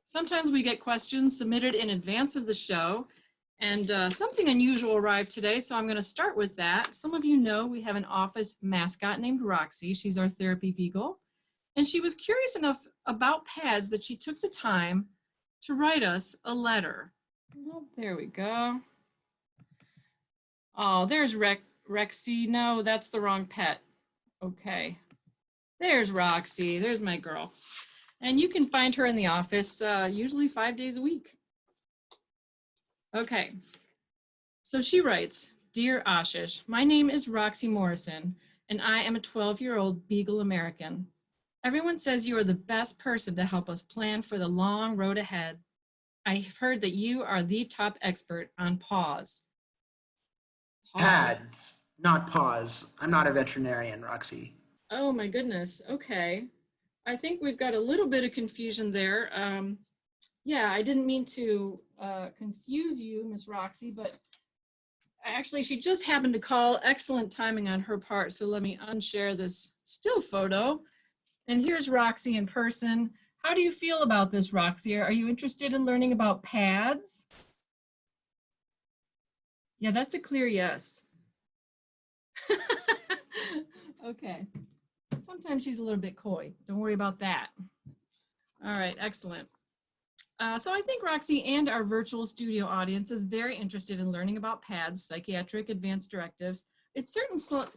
Sometimes we get questions submitted in advance of the show, and something unusual arrived today, so I'm going to start with that. Some of you know we have an office mascot named Roxy. She's our therapy beagle, and she was curious enough about pads that she took the time to write us a letter. Oh, there we go. Oh, there's Rexy. No, that's the wrong pet. Okay. There's Roxy. There's my girl. And you can find her in the office usually 5 days a week. Okay. So she writes, "Dear Ashish, my name is Roxy Morrison, and I am a 12-year-old Beagle American. Everyone says you are the best person to help us plan for the long road ahead. I've heard that you are the top expert on paws." Pads, not paws. I'm not a veterinarian, Roxy. Oh my goodness. Okay. I think we've got a little bit of confusion there. Yeah, I didn't mean to confuse you, Miss Roxy, but actually she just happened to call. Excellent timing on her part. So let me unshare this still photo. And here's Roxy in person. How do you feel about this, Roxy? Are you interested in learning about pads? Yeah, that's a clear yes. Okay. Sometimes she's a little bit coy. Don't worry about that. All right, excellent. So I think Roxy and our virtual studio audience is very interested in learning about PADS, Psychiatric Advanced Directives. It's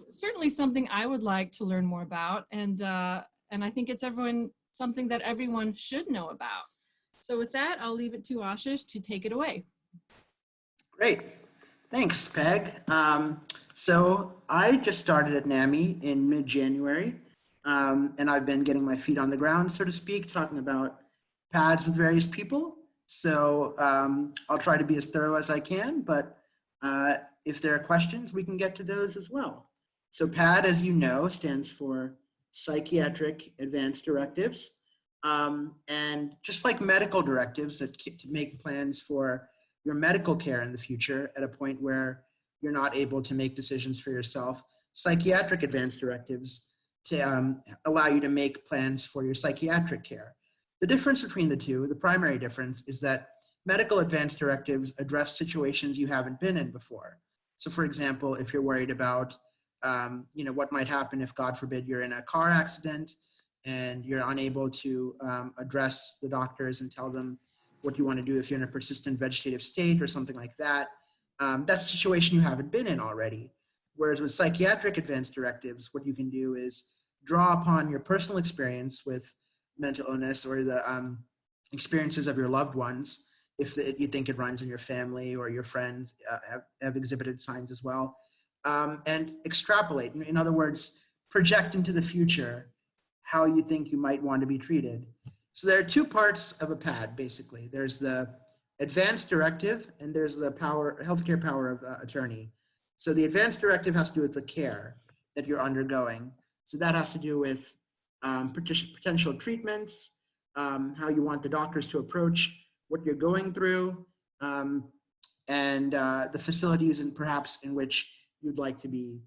certainly something I would like to learn more about, and I think it's something that everyone should know about. So with that, I'll leave it to Ashish to take it away. Great. Thanks, Peg. So I just started at NAMI in mid-January, and I've been getting my feet on the ground, so to speak, talking about PADS with various people. So I'll try to be as thorough as I can, but if there are questions, we can get to those as well. So PAD, as you know, stands for Psychiatric Advanced Directives. And just like medical directives that to make plans for your medical care in the future at a point where you're not able to make decisions for yourself, psychiatric advanced directives to allow you to make plans for your psychiatric care. The difference between the two, the primary difference, is that medical advanced directives address situations you haven't been in before. So for example, if you're worried about what might happen if, God forbid, you're in a car accident and you're unable to address the doctors and tell them what you want to do if you're in a persistent vegetative state or something like that, that's a situation you haven't been in already. Whereas with psychiatric advanced directives, what you can do is draw upon your personal experience with mental illness or the experiences of your loved ones, if you think it runs in your family or your friends have exhibited signs as well, and extrapolate. In other words, project into the future how you think you might want to be treated. So there are two parts of a PAD, basically. There's the advanced directive and there's the healthcare power of attorney. So the advanced directive has to do with the care that you're undergoing. So that has to do with potential treatments, how you want the doctors to approach what you're going through, and the facilities and perhaps in which you'd like to be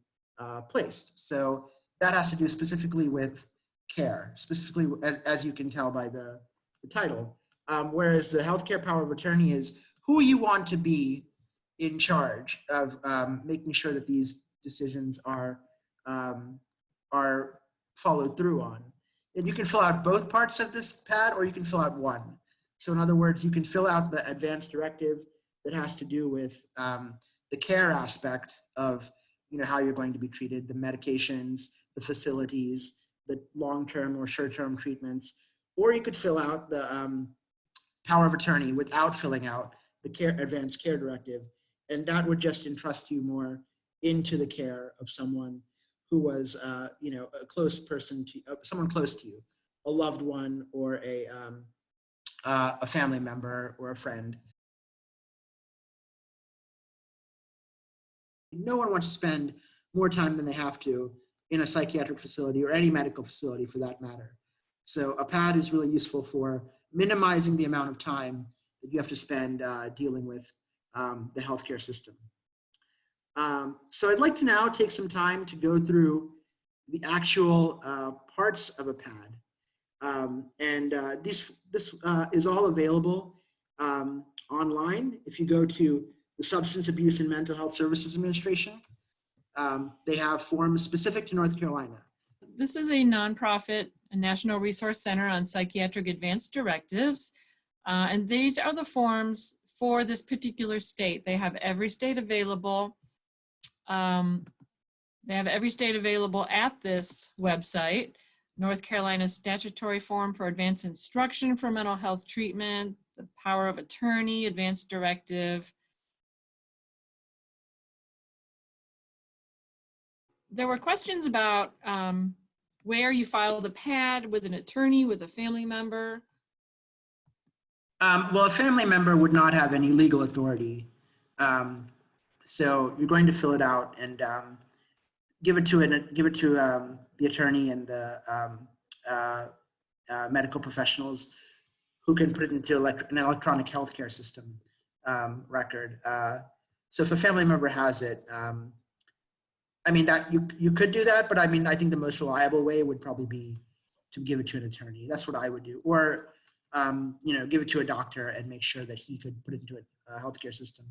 placed. So that has to do specifically with care, specifically as you can tell by the title. Whereas the healthcare power of attorney is who you want to be in charge of making sure that these decisions are followed through on. And you can fill out both parts of this PAD, or you can fill out one. So in other words, you can fill out the advanced directive that has to do with the care aspect of how you're going to be treated, the medications, the facilities, the long-term or short-term treatments, or you could fill out the power of attorney without filling out the advanced care directive, and that would just entrust you more into the care of someone who was, a close person to someone close to you, a loved one or a family member or a friend. No one wants to spend more time than they have to in a psychiatric facility or any medical facility for that matter. So a PAD is really useful for minimizing the amount of time that you have to spend dealing with the healthcare system. So I'd like to now take some time to go through the actual parts of a PAD. This is all available online. If you go to the Substance Abuse and Mental Health Services Administration, they have forms specific to North Carolina. This is a nonprofit, a National Resource Center on Psychiatric Advanced Directives. And these are the forms for this particular state. They have every state available. They have every state available at this website. North Carolina's statutory form for advanced instruction for mental health treatment, the power of attorney, advanced directive. There were questions about where you file the PAD, with an attorney, with a family member. Well, a family member would not have any legal authority. So you're going to fill it out and give it to the attorney and the medical professionals who can put it into an electronic healthcare system record. So if a family member has it, I mean, that you could do that, but I mean, I think the most reliable way would probably be to give it to an attorney. That's what I would do. Or, give it to a doctor and make sure that he could put it into a healthcare system.